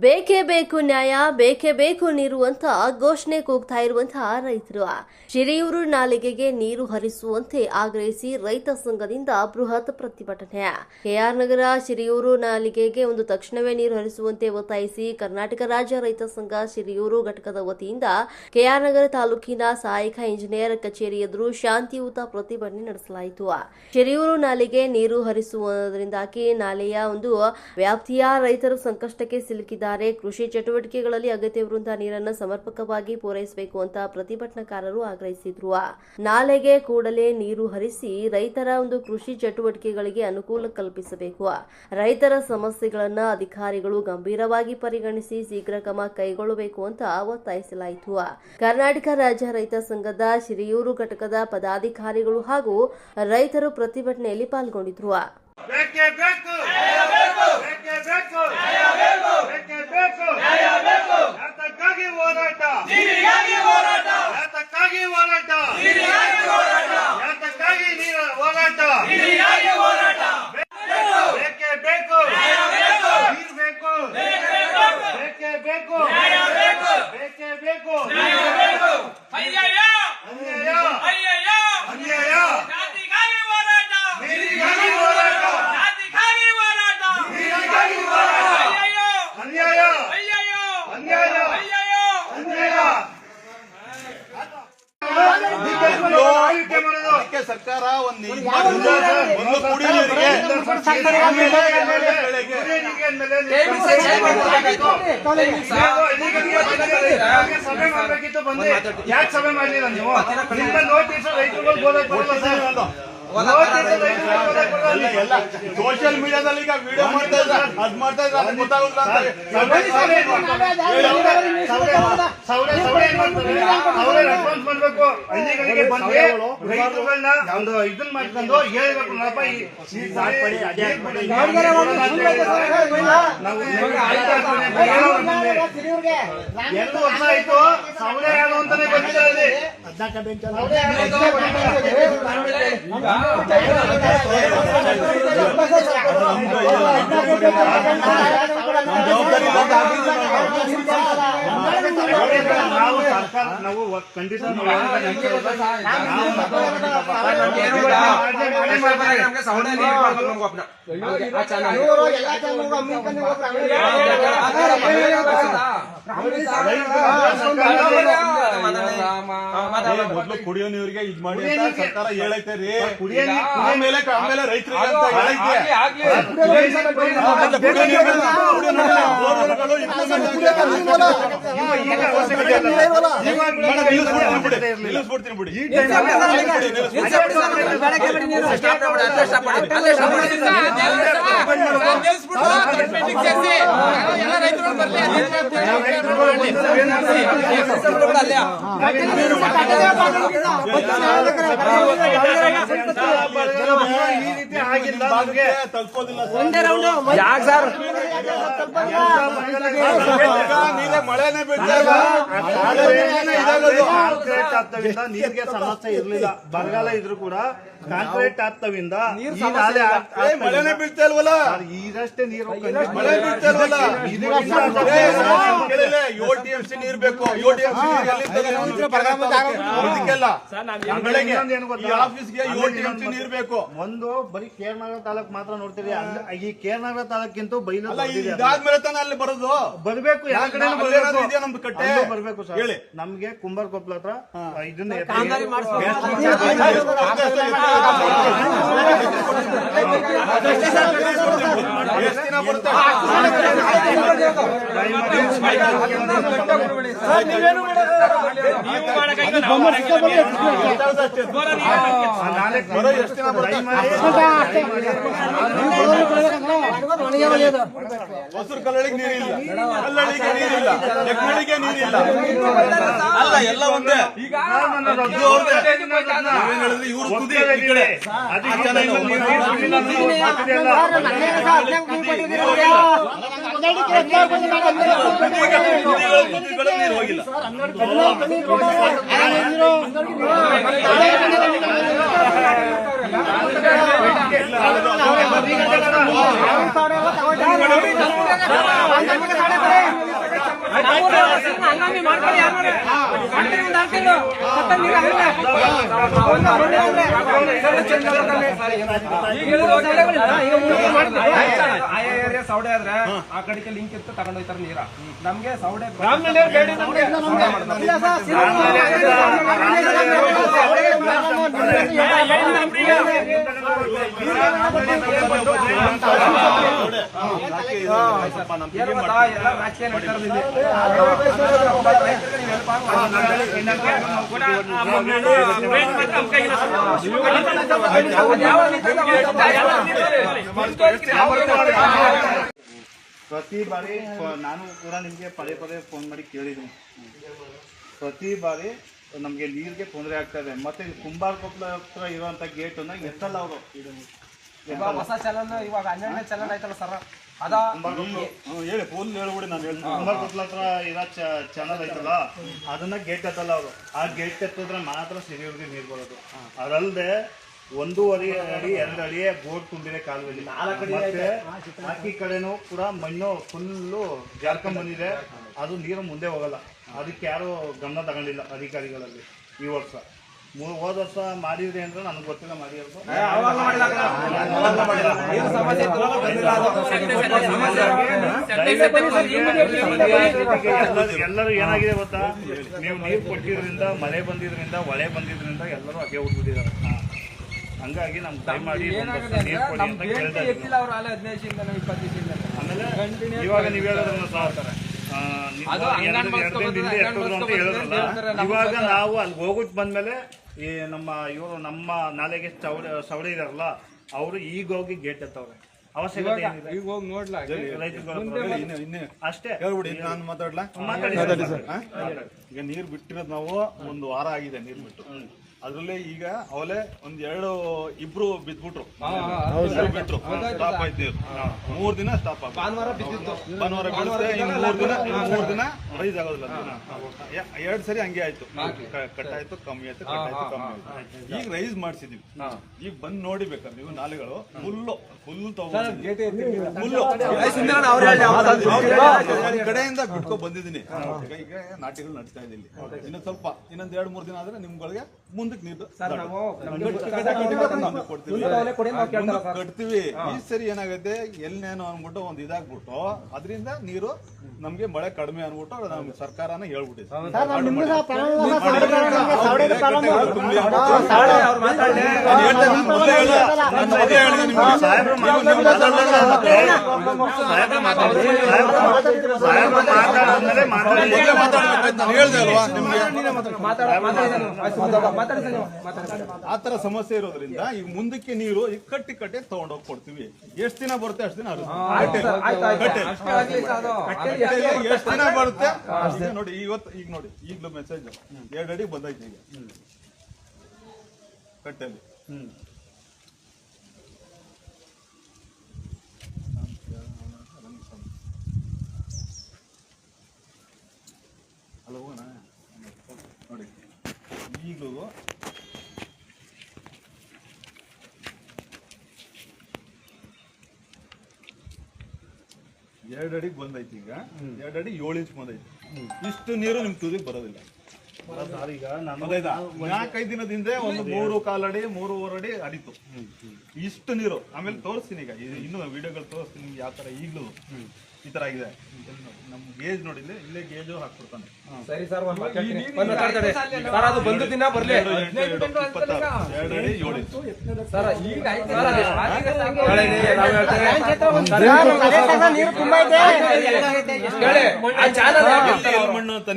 ಬೇಕೇ ಬೇಕು ನ್ಯಾಯ, ಬೇಕೇ ಬೇಕು ನೀರು ಅಂತ ಘೋಷಣೆ ಕೂಗ್ತಾ ಇರುವಂತಹ ರೈತರು ಶಿರಿಯೂರು ನಾಲಿಗೆಗೆ ನೀರು ಹರಿಸುವಂತೆ ಆಗ್ರಹಿಸಿ ರೈತ ಸಂಘದಿಂದ ಬೃಹತ್ ಪ್ರತಿಭಟನೆ. ಕೆಆರ್ ನಗರ ಶಿರಿಯೂರು ನಾಲಿಗೆಗೆ ತಕ್ಷಣವೇ ನೀರು ಹರಿಸುವಂತೆ ಒತ್ತಾಯಿಸಿ ಕರ್ನಾಟಕ ರಾಜ್ಯ ರೈತ ಸಂಘ ಶಿರಿಯೂರು ಘಟಕದ ವತಿಯಿಂದ ಕೆಆರ್ ನಗರ ತಾಲೂಕಿನ ಸಹಾಯಕ ಇಂಜಿನಿಯರ್ ಕಚೇರಿ ಎದುರು ಶಾಂತಿಯುತ ಪ್ರತಿಭಟನೆ ನಡೆಸಲಾಯಿತು. ಶಿರಿಯೂರು ನಾಲಿಗೆ ನೀರು ಹರಿಸುವುದರಿಂದಾಗಿ ನಾಲೆಯ ವ್ಯಾಪ್ತಿಯ ರೈತರು ಸಂಕಷ್ಟಕ್ಕೆ ಸಿಲುಕಿದ್ದಾರೆ. ಕೃಷಿ ಚಟುವಟಿಕೆಗಳಲ್ಲಿ ಅಗತ್ಯವಿರುವಂತಹ ನೀರನ್ನು ಸಮರ್ಪಕವಾಗಿ ಪೂರೈಸಬೇಕು ಅಂತ ಪ್ರತಿಭಟನಾಕಾರರು ಆಗ್ರಹಿಸಿದ್ರು. ನಾಲೆಗೆ ಕೂಡಲೇ ನೀರು ಹರಿಸಿ ರೈತರ ಕೃಷಿ ಚಟುವಟಿಕೆಗಳಿಗೆ ಅನುಕೂಲ ಕಲ್ಪಿಸಬೇಕು. ರೈತರ ಸಮಸ್ಯೆಗಳನ್ನು ಅಧಿಕಾರಿಗಳು ಗಂಭೀರವಾಗಿ ಪರಿಗಣಿಸಿ ಶೀಘ್ರ ಕ್ರಮ ಕೈಗೊಳ್ಳಬೇಕು ಅಂತ ಒತ್ತಾಯಿಸಲಾಯಿತು. ಕರ್ನಾಟಕ ರಾಜ್ಯ ರೈತ ಸಂಘದ ಶಿರಿಯೂರು ಘಟಕದ ಪದಾಧಿಕಾರಿಗಳು ಹಾಗೂ ರೈತರು ಪ್ರತಿಭಟನೆಯಲ್ಲಿ ಪಾಲ್ಗೊಂಡಿದ್ರು. ಸರ್ಕಾರ ಯಾಕೆ ಸಭೆ ಮಾಡಲಿಲ್ಲ ನೀವು? ನಿಮ್ಮ ನೋಟಿಸ್ ರೈತರುಗಳು ಬೋಧಕ್ ಬರಲ್ಲ ಸರ್. ಸೋಷಿಯಲ್ ಮೀಡಿಯಾದಲ್ಲಿ ಈಗ ವಿಡಿಯೋ ಮಾಡ್ತಾ ಇದ್ದಾರೆ, ಅದ್ ಮಾಡ್ತಾ ಇದ್ದಾರೆ, ಗೊತ್ತಾಗುದಿಲ್ಲ ಅಂತ ಅವರೇ ರೆಸ್ಪಾನ್ಸ್ ಮಾಡ್ಬೇಕು. ಹಳ್ಳಿಗಳಿಗೆ ಬಂದ್ರೆ ರೈತರುಗಳನ್ನ ಇದನ್ನ ಮಾಡ್ಕೊಂಡು ಹೇಳ್ಬೇಕು. ಎರಡು ವರ್ಷ ಆಯ್ತು ಸೌದೆ ಯಾರು ಅಂತಾನೆ ಗೊತ್ತಿಲ್ಲ. ನಾವು ಸರ್ಕಾರ ನಾವು ಖಂಡಿತ ಮೊದಲು ಕುಡಿಯೋ ನೀರಿಗೆ ಇದ್ ಮಾಡಿ ಸರ್ಕಾರ ಹೇಳೈತೆ ರೀ. ಆಮೇಲೆ ರೈತರಿಗೆ ನಿಲ್ಲಿಸ್ಬಿಡ್ತೀನಿ ಬಿಡಿ. ಈ ರೀತಿ ಆಗಿಲ್ಲ. ತಲುಪೋದಿಲ್ಲ ಸರ್. ನೀರೇ ಮಳೆನೇ ಬೀಳ್ತಾ ಆಗ್ತವಿಂದ ನೀರಿಗೆ ಸಮಸ್ಯೆ ಇರ್ಲಿಲ್ಲ. ಬರಗಾಲ ಇದ್ರು ಕೂಡ ಕಾಂಕ್ರೀಟ್ ಆಗ್ತವಿಂದ ಮಳೆನೇ ಬೀಳ್ತಾ ಇಲ್ವಲ್ಲ. ಈಗಷ್ಟೇ ನೀರು ಮಳೆ ಬೀಳ್ತಾ ಇಲ್ವಲ್ಲ. 7 TMC ನೀರ್ ಬೇಕು. 7 TMC ಆಫೀಸ್ಗೆ 7 TMC ನೀರ್ ಬೇಕು. ಒಂದು ಬರೀ ಕೇರ್ನಗರ ತಾಲೂಕ್ ಮಾತ್ರ ನೋಡ್ತೀರಿ. ಈ ಕೇರ್ನಗರ ತಾಲೂಕಿಂತೂ ಬೈಲು ಇದಾದ್ಮೇಲೆ ತಾನೇ ಅಲ್ಲಿ ಬರೋದು. ಬರ್ಬೇಕು. ಯಾವ ಕಡೆ ನಮ್ದು ಕಟ್ಟೆ ಬರ್ಬೇಕು ಸರ್. ಹೇಳಿ ನಮ್ಗೆ ಕುಂಬಾರಕೊಪ್ಪಲ ಹತ್ರ ಇದನ್ನ ಹೊಸೂರು ಕಲ್ಲಳಿಗೆ ನೀರಿಲ್ಲ, ಕಲ್ಲಳಿಗೆ ನೀರಿಲ್ಲ, ನೆಕ್ನಳಿಗೆ ನೀರಿಲ್ಲ. ಅಲ್ಲ ಎಲ್ಲ ಒಂದೇ. ಇವ್ರು ಕುದಿ ಈ ಕಡೆ ನೀರು ಹೋಗಿಲ್ಲ. ಸಾಡೆ ಸೌಡೆ ಆದ್ರೆ ಆ ಕಡೆಗೆ ಲಿಂಕ್ ಇತ್ತು ತಗೊಂಡೋಗ್ತಾರೆ ನೀರ ನಮ್ಗೆ ಸೌಡೆ ಎಲ್ಲ ರಾಜಕೀಯ ನಡೀತಾ ಪ್ರತಿ ಬಾರಿ ನಾನು ಕೂಡ ನಿಮ್ಗೆ ಪದೇ ಪದೇ ಫೋನ್ ಮಾಡಿ ಕೇಳಿದ್ದೀನಿ. ಪ್ರತಿ ಬಾರಿ ನಮ್ಗೆ ನೀರಿಗೆ ತೊಂದರೆ ಆಗ್ತಾ ಇದೆ. ಮತ್ತೆ ಕುಂಬಾರಕೊಪ್ಪಲ ಹತ್ರ ಇರುವಂತ ಗೇಟ್ ಅನ್ನ ಎತ್ತಲ್ಲ ಅವರು. ಹೊಸ ಚಲನ್ ಇವಾಗ 12ನೇ ಚಲನ್ ಆಯ್ತಲ್ಲ ಸರ್, ಅದ ಹೇಳಿ ಫೋನ್ ಹೇಳ್ಬಿಡಿ, ನಾನು ಹೇಳ್ತೀನಿ. ಕುಂಬಾರಕೊಪ್ಪಲ ಹತ್ರ ಇರೋ ಚಾನಲ್ ಐತಲ್ಲ ಅದನ್ನ ಗೇಟ್ ಎತ್ತಲ್ಲ ಅವರು. ಆ ಗೇಟ್ ಎತ್ತಿದ್ರೆ ಮಾತ್ರ ಸಿರಿಯೂರಿಗೆ ನೀರು ಬರೋದು. ಅದಲ್ಲದೆ 1.5 ಅಡಿ 2 ಅಡಿ ಬೋರ್ ತುಂಬಿದೆ ಕಾಲುವೆಯಲ್ಲಿ. ಮತ್ತೆ ಬಾಕಿ ಕಡೆನೂ ಕೂಡ ಮಣ್ಣು ಫುಲ್ಲು ಜಾರ್ಕೊಂಡ್ ಬಂದಿದೆ. ಅದು ನೀರು ಮುಂದೆ ಹೋಗಲ್ಲ. ಅದಕ್ಕೆ ಯಾರು ಗಮನ ತಗೊಂಡಿಲ್ಲ ಅಧಿಕಾರಿಗಳಲ್ಲಿ ಈ ವರ್ಷ. ಹೋದ ವರ್ಷ ಮಾಡಿದ್ರಿ ಅಂದ್ರೆ ನನಗೆ ಗೊತ್ತಿಲ್ಲ ಮಾಡಿರೋದು. ಎಲ್ಲರೂ ಏನಾಗಿದೆ ಗೊತ್ತಾ, ನೀವು ನೀರು ಕೊಟ್ಟಿದ್ರಿಂದ, ಮಳೆ ಬಂದಿದ್ರಿಂದ, ಹೊಳೆ ಬಂದಿದ್ರಿಂದ ಎಲ್ಲರೂ ಅದೇ ಹುಡ್ಬಿಟ್ಟಿದ್ದಾರೆ. ಹಂಗಾಗಿ ನಮ್ಗೆ ಟ್ರೈ ಮಾಡಿ ನೀರು ಕೊಡಿ ಅಂತ ಕೇಳ್ತಾ ಇದ್ದೀವಿ. ಆಮೇಲೆ ಇವಾಗ ನೀವು ಹೇಳೋದನ್ನ ಸರ್ ಇವಾಗ ನಾವು ಅಲ್ಲಿ ಹೋಗ್ಬಿಟ್ಟು ಬಂದ್ಮೇಲೆ ಈ ನಮ್ಮ ನಾಲೆಗೆ ಸವಡೆ ಇದಾರಲ್ಲ ಅವರು ಈಗ ಹೋಗಿ ಗೇಟ್ ಎತ್ತವ್ರೆ. ಅವಶ್ಯಕತೆ ಏನಿದೆ ಈಗ ಹೋಗಿ ನೋಡ್ಲಾ ಅಷ್ಟೇ ಹೇಳ್ಬಿಡಿ. ನಾನು ಮಾತಾಡ್ಲಾ? ಮಾತಾಡಿ ಸರ್. ಈಗ ನೀರು ಬಿಟ್ಟಿರೋದು ನಾವು 1 ವಾರ ಆಗಿದೆ ನೀರು ಬಿಟ್ಟು. ಅದ್ರಲ್ಲೇ ಈಗ ಅವಲೇ ಇಬ್ರು ಬಿದ್ಬಿಟ್ರು, ಬಿಟ್ರು, ಸ್ಟಾಪ್ ಆಯ್ತು ನೀರು. 3 ದಿನ ಸ್ಟಾಪ್ ಆಗ ಭಾನುವಾರ ಬಿಡುತ್ತೆ. 3 ದಿನ ರೈಸ್ ಆಗೋದಿಲ್ಲ. 2 ಸರಿ ಹಂಗೆ ಆಯ್ತು, ಕಟ್ಟಾಯ್ತು ಕಮ್ಮಿ ಆಯ್ತು, ಕಟ್ಟಾಯ್ತು ಕಮ್ಮಿ ಆಯ್ತು. ಈಗ ರೈಸ್ ಮಾಡ್ಸಿದೀವಿ. ಈಗ ಬಂದ್ ನೋಡಿಬೇಕಾದ್ರೆ ನೀವು ನಾಲೆಗಳು ಫುಲ್ ಕಡೆಯಿಂದ ಬಿಟ್ಕೊ ಬಂದಿದ್ದೀನಿ. ಈಗ ನಾಟಿಗಳು ನಡ್ತಾ ಇದ್ದೀನಿ. ಇನ್ನೊಂದ್ 2-3 ದಿನ ಆದ್ರೆ ನಿಮ್ಗಳಿಗೆ ಮುಂದಕ್ಕೆ ನೀರು ಕಟ್ತೀವಿ. ಈ ಸರಿ ಏನಾಗುತ್ತೆ, ಎಲ್ಲೇನೋ ಅನ್ಬಿಟ್ಟು ಒಂದ್ ಇದಾಗ್ಬಿಟ್ಟು ಅದರಿಂದ ನೀರು ನಮ್ಗೆ ಮಳೆ ಕಡಿಮೆ ಅನ್ಬಿಟ್ಟು ನಮ್ ಸರ್ಕಾರನ ಹೇಳ್ಬಿಟ್ಟಿದೆ. ಹೇಳ್ದೆ ಅಲ್ವಾ ನಿಮ್ಗೆ ಆತರ ಸಮಸ್ಯೆ ಇರೋದ್ರಿಂದ ಈಗ ಮುಂದಕ್ಕೆ ನೀರು ಈಗ ಕಟ್ಟಿ ತಗೊಂಡೋಗಿ ಕೊಡ್ತೀವಿ. ಎಷ್ಟು ದಿನ ಬರುತ್ತೆ ಅಷ್ಟು ದಿನ ಎಷ್ಟು ದಿನ ಬರುತ್ತೆ ನೋಡಿ. ಈಗ ನೋಡಿ ಈಗಲೂ ಮೆಸೇಜ್ 2 ಅಡಿ ಬಂದೈತೆ ಈಗ ಕಟ್ಟೆಯಲ್ಲಿ. ಅಲ್ಲ ಹೋಗೋಣ ನೋಡಿ. ಈಗಲೂ 2 ಅಡಿಗೆ ಬಂದೈತಿ. ಈಗ 2 ಅಡಿ 7 ಇಂಚ್ ಬಂದೈತಿ. ಇಷ್ಟು ನೀರು ನಿಮ್ ತುದಿಗೆ ಬರೋದಿಲ್ಲ. ಈಗ 4-5 ದಿನದಿಂದ ಒಂದು 3-4 ಅಡಿ 3-4 ಅಡಿ ಅಡಿತು ಇಷ್ಟು ನೀರು. ಆಮೇಲೆ ತೋರಿಸ್ತೀನಿ, ಈಗ ಇನ್ನು ವಿಡಿಯೋಗಳು ತೋರಿಸ್ತೀನಿ ನಿಮ್ಗೆ ಯಾವ ತರ ಈಗಲೂ ಈ ತರ ಆಗಿದೆ. ನಮ್ ಗೇಜ್ ನೋಡಿ, ಇಲ್ಲೇ ಗೇಜು ಹಾಕ್ಬಿಡ್ತಾನೆ. ಸರಿ ಸರ್, ಅದು ಬಂದು ದಿನ ಬರ್ಲಿ. 2 ಅಡಿ 7 ಇಂಚ್ ಸರ್. ಈಗ ನೀರು ತುಂಬಾ ಇದೆ. ಮಣ್ಣು ಅಂತ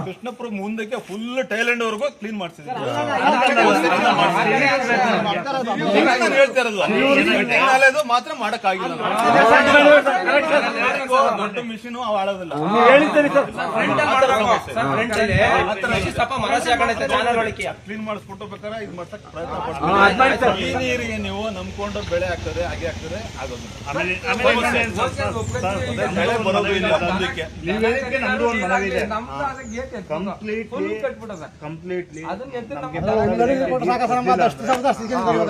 ಕೃಷ್ಣಪುರ ಮುಂದಕ್ಕೆ ಫುಲ್ ಟೈಲೆಂಡ್ ವರೆಗೂ ಕ್ಲೀನ್ ಮಾಡ್ಸಿದ್ವಿ. ಹೇಳ್ತಾ ಇರೋದು ಮಾತ್ರ ಮಾಡಕ್ಕಾಗಿಲ್ಲ. ದೊಡ್ಡ ಮಿಷಿನ್ ಆಳೋದಿಲ್ಲ. ಕ್ಲೀನ್ ಮಾಡಿಸ್ಬಿಟ್ಟು ಬೇಕಾದ್ರೆ ಇದು ಮಾಡ್ಸಕ್ ಪ್ರಯತ್ನ ಪಡ್ತೀವಿ. ಈ ನೀರಿಗೆ ನೀವು ನಂಬ್ಕೊಂಡು ಬೆಳೆ ಆಗ್ತದೆ, ಹಾಗೆ ಆಗ್ತದೆ, ಆಗೋದಿಲ್ಲ. ಬೆಳೆ ಬರೋದು ಇಲ್ಲ ಮುಂದಕ್ಕೆ. ನಮ್ದು ಒಂದು ಮನವಿದೆ, ಕಂಪ್ಲೀಟ್ಲಿ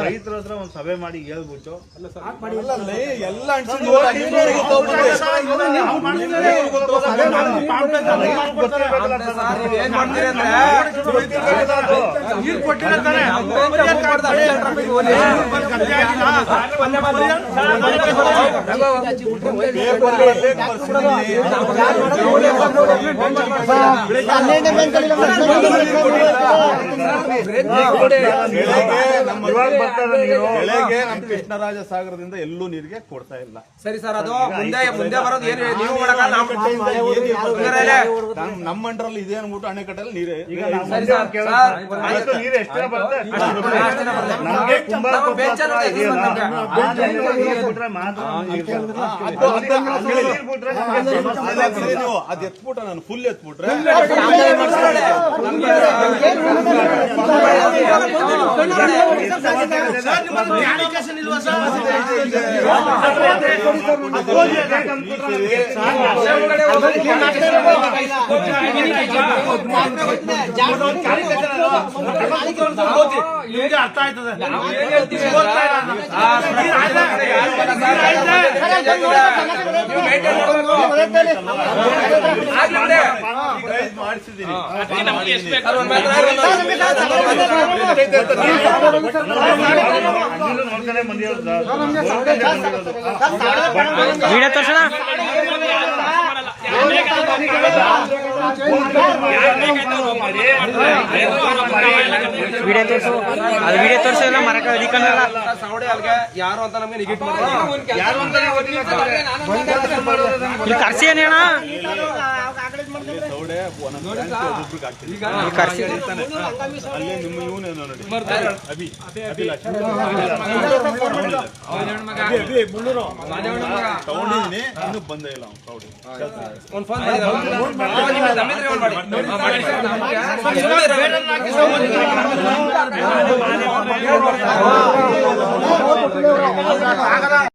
ರೈತರ ಹತ್ರ ಒಂದು ಸಭೆ ಮಾಡಿ ಹೇಳ್ಬಿಟ್ಟು ಎಲ್ಲ ಬೆಳೆಗೆ ನಮ್ಮ ಕೃಷ್ಣರಾಜ ಸಾಗರದಿಂದ ಎಲ್ಲೂ ನೀರಿಗೆ ಕೊಡ್ತಾ ಇಲ್ಲ. ಸರಿ ಸರ್, ಅದು ಮುಂದೆ ಬರೋದು ಏನು ನೀವು ನಮ್ಮ ಅಂಡರಲ್ಲಿ ಇದೆ ಅನ್ಬಿಟ್ಟು ಅಣೆಕಟ್ಟಲ್ಲಿ ನೀರೇ ನೀರು ಎಷ್ಟೇ ಬರುತ್ತೆ ನಮ್ಗೆ ಬಿಟ್ರೆ ಮಾತ್ರ ನೀವು ಅದ್ ಎತ್ಬಿಟ್ರೆ ನಾನು ಫುಲ್ ಎತ್ಬಿಟ್ರೆ ಅರ್ಥ ಆಯ್ತದೆ. ಮಾಡಿಸಿದ್ದೀನಿ. ವಿಡಿಯೋ ತೋರಿಸಿಲ್ಲ ಮರಕ ಸೌಡೆ ಅಲ್ಗೆ ಯಾರು ಅಂತ ನಮ್ಗೆ ನೆಗೆಟ್ ಮಾಡ್ತಾರೆ. ಇಲ್ಲಿ ಕರ್ಸಿ ಏನೇಣ ಸೌಡೆ ಅಲ್ಲೇ ನಿಮ್ಮ ಇವನೇನೋ ನೋಡಿ ಅಭಿಲಾಷ್ ತಗೊಂಡಿದ್ದೀನಿ, ಇನ್ನೂ ಬಂದೇ ಇಲ್ಲ ಸೌಡೆ. ಒಂದು ಫೋನ್ ಮಾಡಿ